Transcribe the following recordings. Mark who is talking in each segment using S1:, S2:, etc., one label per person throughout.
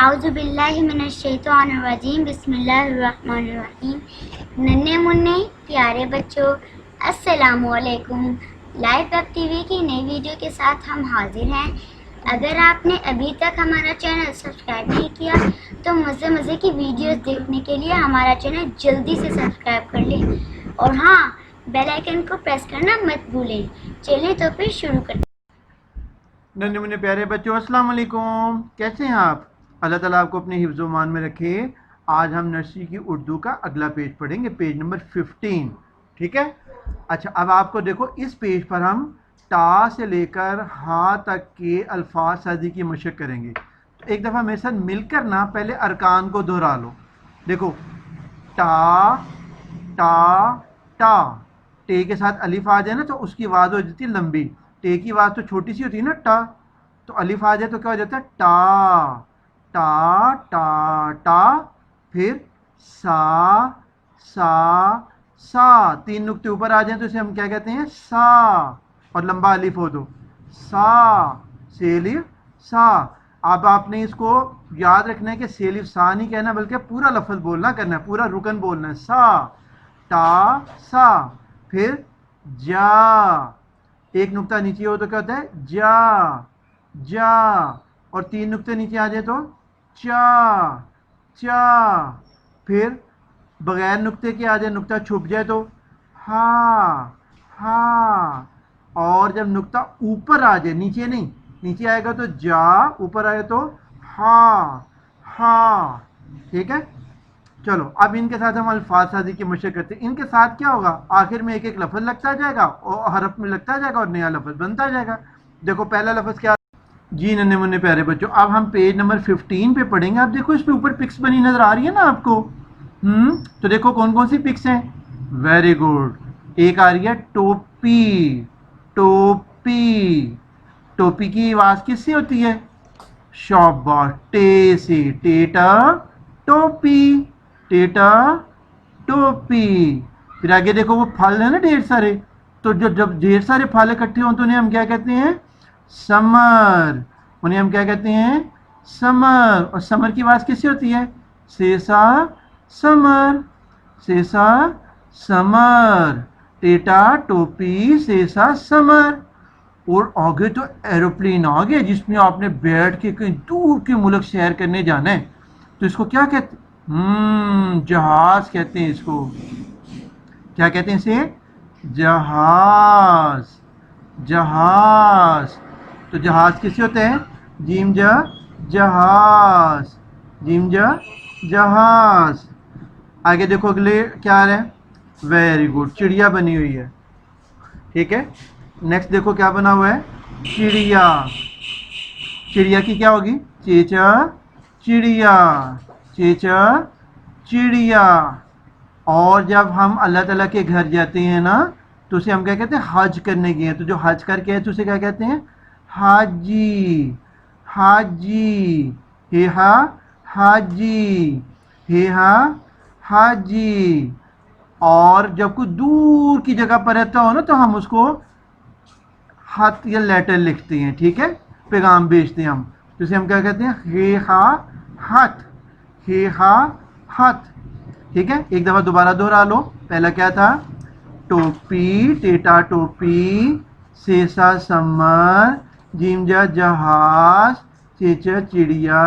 S1: اعوذ باللہ من الشیطان الرجیم بسم اللہ الرحمن الرحیم۔ ننھے منھے پیارے بچوں، السلام علیکم۔ لائف ویب ٹی وی کی نئی ویڈیو کے ساتھ ہم حاضر ہیں۔ اگر آپ نے ابھی تک ہمارا چینل سبسکرائب نہیں کیا تو مزے کی ویڈیوز دیکھنے کے لیے ہمارا چینل جلدی سے سبسکرائب کر لیں، اور ہاں، بیل آئیکن کو پریس کرنا مت بھولیں۔ چلیے تو پھر شروع کرتے ہیں۔
S2: ننھے منھے پیارے بچوں، السلام علیکم، کیسے ہیں آپ؟ اللہ تعالیٰ آپ کو اپنے حفظ و امان میں رکھے۔ آج ہم نرسری کی اردو کا اگلا پیج پڑھیں گے، پیج نمبر 15، ٹھیک ہے؟ اچھا، اب آپ کو دیکھو اس پیج پر ہم تا سے لے کر ہا تک کے الفاظ سازی کی مشق کریں گے۔ تو ایک دفعہ میرے ساتھ مل کر نا پہلے ارکان کو دہرا لو۔ دیکھو، تا تا ٹا، ٹے کے ساتھ الف آ جائے نا تو اس کی آواز ہو جاتی ہے لمبی، ٹے کی آواز تو چھوٹی سی ہوتی ہے نا ٹا، تو الف آ جائے تو کیا ہو جاتا ہے ٹا ٹا ٹا ٹا، پھر سا سا سا، تین نقطے اوپر آ جائیں تو اسے ہم کیا کہتے ہیں سا، اور لمبا الف ہو تو سا، سیلف سا۔ اب آپ نے اس کو یاد رکھنا ہے کہ سیلف سا نہیں کہنا بلکہ پورا لفظ بولنا کرنا ہے، پورا رکن بولنا ہے، سا تا سا، پھر جا، ایک نقطہ نیچے ہو تو کیا ہوتا ہے جا جا، اور تین نقطے نیچے آ جائے تو چا چا، پھر بغیر نقطے کے آ جائے، نقطہ چھپ جائے تو ہا ہا، اور جب نقطہ اوپر آ جائے، نیچے نہیں، نیچے آئے گا تو جا، اوپر آئے تو ہا ہا، ٹھیک ہے؟ چلو اب ان کے ساتھ ہم الفاظ سازی کی مشق کرتے ہیں۔ ان کے ساتھ کیا ہوگا، آخر میں ایک ایک لفظ لگتا جائے گا اور حرف میں لگتا جائے گا اور نیا لفظ بنتا جائے گا۔ دیکھو پہلا لفظ کیا؟ جی ننھے منھے پیارے بچوں، اب ہم پیج نمبر 15 پہ پڑھیں گے۔ اب دیکھو اس پہ اوپر پکس بنی نظر آ رہی ہے نا آپ کو؟ تو دیکھو کون کون سی پکس ہیں؟ ویری گڈ، ایک آ رہی ہے ٹوپی، ٹوپی، ٹوپی کی آواز کس سے ہوتی ہے؟ شاباش، ٹے سے، ٹیٹا ٹوپی، ٹیٹا ٹوپی۔ پھر آگے دیکھو وہ پھل ہے نا ڈھیر سارے، تو جب ڈھیر سارے پھل اکٹھے ہوں تو انہیں ہم کیا کہتے ہیں؟ سمر، انہیں ہم کیا کہتے ہیں؟ سمر، اور سمر کی آواز کس سے ہوتی ہے؟ سیسا سمر، سیسا سمر، ٹیٹا ٹوپی سیسا سمر۔ اور آگے تو ایروپلین آ گیا جس میں آپ نے بیٹھ کے کہیں دور کے ملک سیر کرنے جانا ہے، تو اس کو کیا کہتے ہیں؟ جہاز کہتے ہیں اس کو۔ کیا کہتے ہیں اسے؟ جہاز، جہاز۔ تو جہاز کس سے ہوتا ہے؟ جیم جا جہاز، جیم جا جہاز۔ آگے دیکھو اگلے کیا آ رہا ہے؟ ویری گڈ، چڑیا بنی ہوئی ہے، ٹھیک ہے؟ نیکسٹ دیکھو کیا بنا ہوا ہے؟ چڑیا، چڑیا کی کیا ہوگی؟ چیچا چڑیا، چیچا چڑیا۔ اور جب ہم اللہ تعالیٰ کے گھر جاتے ہیں نا تو اسے ہم کیا کہتے ہیں؟ حج کرنے گئے ہیں، تو جو حج کر کے ہے تو اسے کیا کہتے ہیں؟ حاجی، حاجی، ہے ہا حاجی، ہے ہا حاجی۔ اور جب کوئی دور کی جگہ پر رہتا ہو نا تو ہم اس کو خط یا لیٹر لکھتے ہیں، ٹھیک ہے؟ پیغام بھیجتے ہیں ہم، تو اسے ہم کیا کہتے ہیں؟ ہے ہا خط، ہے ہا خط، ٹھیک ہے؟ ایک دفعہ دوبارہ دوہرا لو۔ پہلا کیا تھا؟ ٹوپی، ٹیٹا ٹوپی، سیسا سمر، جیم جا جہاز، چیچا چڑیا،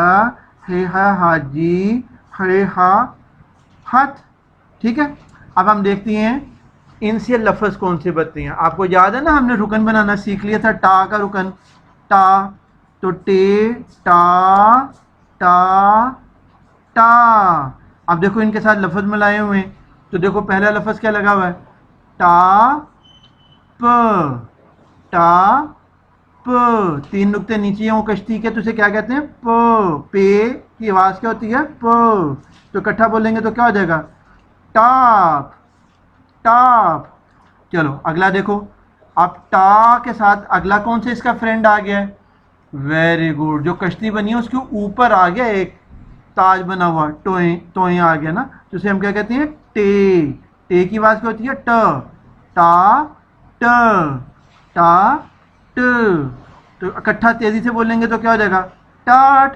S2: ہے ہا حاجی، ہے ہا خط، ٹھیک ہے؟ اب ہم دیکھتے ہیں ان سے لفظ کون سے بنتے ہیں۔ آپ کو یاد ہے نا ہم نے رکن بنانا سیکھ لیا تھا، ٹا کا رکن، ٹا، تو ٹے ٹا ٹا ٹا۔ اب دیکھو ان کے ساتھ لفظ ملائے ہوئے ہیں، تو دیکھو پہلا لفظ کیا لگا ہوا ہے؟ ٹا پ، ٹا پ، تین نقطے نیچے ہوں کشتی کے تو اسے کیا کہتے ہیں؟ پ، پے کی آواز کیا ہوتی ہے؟ پ، تو اکٹھا بولیں گے تو کیا ہو جائے گا؟ Top, top. چلو اگلا دیکھو، اب ٹا کے ساتھ اگلا کون سے اس کا فرینڈ آ گیا ہے؟ ویری گڈ، جو کشتی بنی ہے اس کے اوپر آ گیا ایک تاج بنا ہوا، ٹوئیں ٹوئیں آ گیا نا، تو اسے ہم کیا کہتے ہیں؟ ٹے، ٹے کی آواز کیا ہوتی ہے؟ ٹ، ٹا ٹ، ٹا ٹ، تو اکٹھا تیزی سے بولیں گے تو کیا ہو جائے گا؟ ٹاٹ،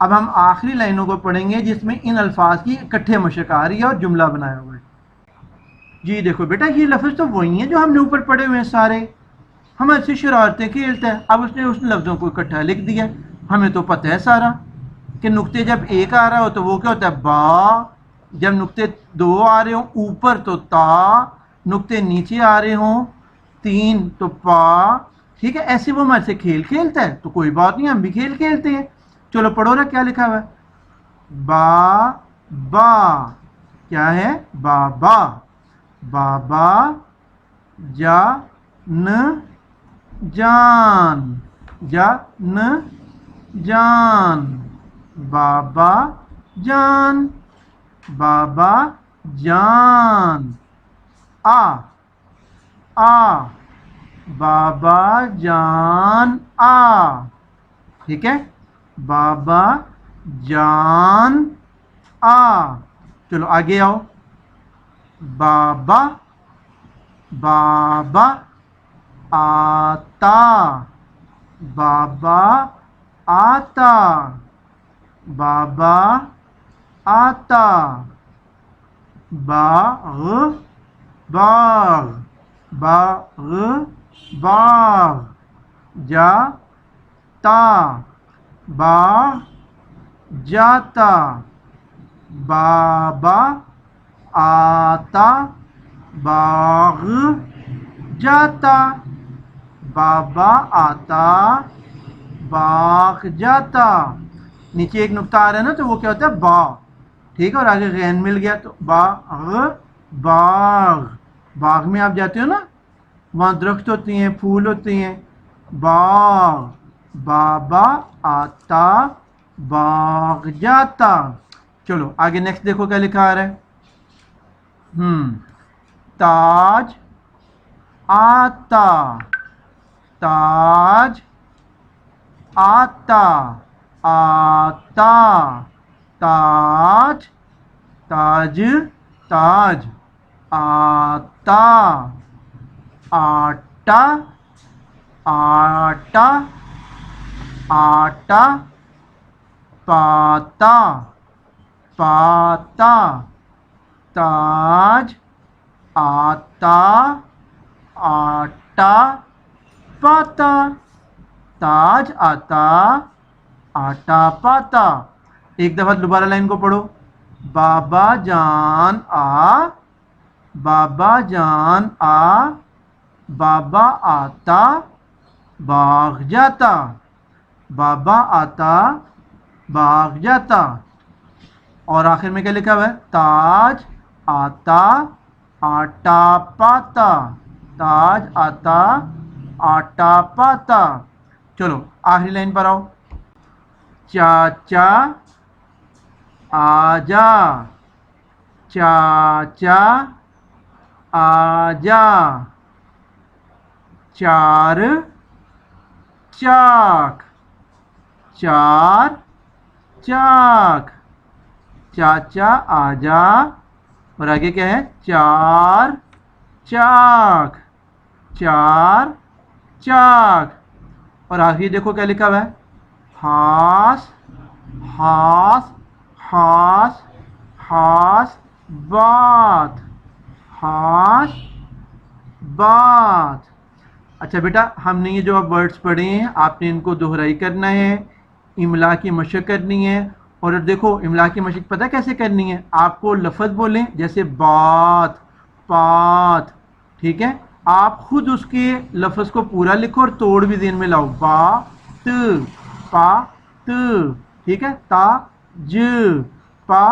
S2: اب ہم آخری لائنوں کو پڑھیں گے جس میں ان الفاظ کی اکٹھے مشق آ رہی ہے اور جملہ بنایا ہوا ہے. جی دیکھو بیٹا یہ لفظ تو وہی ہیں جو ہم نے اوپر پڑھے ہوئے ہیں سارے. ہم ایسی شرارتیں کھیلتے ہیں. اب اس نے اس لفظوں کو اکٹھا لکھ دیا. ہمیں تو پتہ ہے سارا کہ نقطے جب ایک آ رہا ہو تو وہ کیا ہوتا ہے با، جب نقطے دو آ رہے ہوں اوپر تو تا، نقطے نیچے آ رہے ہوں تین تو پا. ٹھیک ہے، ایسے وہ ہمارے سے کھیل کھیلتا ہے تو کوئی بات نہیں، ہم بھی کھیل کھیلتے ہیں. چلو پڑھو نا کیا لکھا ہوا ہے. با با کیا ہے؟ بابا. بابا جا ن جان، جا ن جان، بابا جان، بابا جان. آ آ بابا جان آ. ٹھیک ہے، بابا جان آ. چلو آگے آؤ. بابا بابا آتا، بابا آتا، بابا آتا. باغ باغ، باغ باغ. جاتا باغ جاتا، بابا آتا باغ جاتا، بابا آتا باغ جاتا. نیچے ایک نقطہ آ رہا ہے نا تو وہ کیا ہوتا ہے با. ٹھیک ہے، اور آگے غین مل گیا تو باغ باغ. باغ میں آپ جاتے ہو نا، وہاں درخت ہوتے ہیں، پھول ہوتے ہیں. باغ، بابا آتا باغ جاتا. چلو آگے نیکسٹ دیکھو کیا لکھا آ رہا ہے. تاج آتا، تاج آتا، آتا، تاج، تاج، تاج، آتا. آٹا، آٹا، آٹا، پاتا، پاتا. تاج آتا آٹا پاتا، تاج آتا آٹا پاتا. ایک دفعہ دوبارہ لائن کو پڑھو. بابا جان آ، بابا جان آ، بابا آتا باغ جاتا، بابا آتا باغ جاتا. اور آخر میں کیا لکھا ہوا ہے؟ تاج آتا آٹا پاتا، تاج آتا آٹا پاتا. چلو آخری لائن پر آؤ. چاچا آجا، چاچا آجا. چار چاک، چار چاک، چاچا آجا. اور آگے کیا ہے؟ چار چاک، چار چاک. اور آخری دیکھو کیا لکھا ہوا ہے؟ ہاس ہاس ہاس ہاس بات، ہاس بات. اچھا بیٹا، ہم نے یہ جو اب ورڈز پڑھے ہیں آپ نے ان کو دہرائی کرنا ہے، املا کی مشق کرنی ہے. اور دیکھو املا کی مشق پتہ کیسے کرنی ہے؟ آپ کو لفظ بولیں جیسے بات، پات. ٹھیک ہے، آپ خود اس کے لفظ کو پورا لکھو اور توڑ بھی ذہن میں لاؤ. با ت، پا ت. ٹھیک ہے، تا ج، پا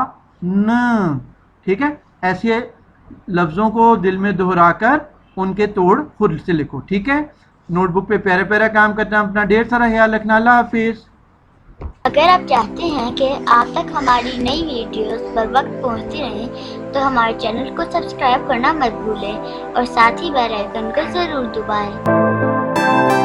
S2: ن. ٹھیک ہے، ایسے لفظوں کو دل میں دہرا کر ان کے توڑ خود سے لکھو. ٹھیک ہے، نوٹ بک پہ پیارا پیارا کام کرنا، اپنا ڈھیر سارا خیال رکھنا. اللہ حافظ.
S1: اگر آپ چاہتے ہیں کہ آپ تک ہماری نئی ویڈیوز پر وقت پہنچتی رہیں تو ہمارے چینل کو سبسکرائب کرنا مت بھولیں اور ساتھ ہی بیل آئیکن کو ضرور دبائیں.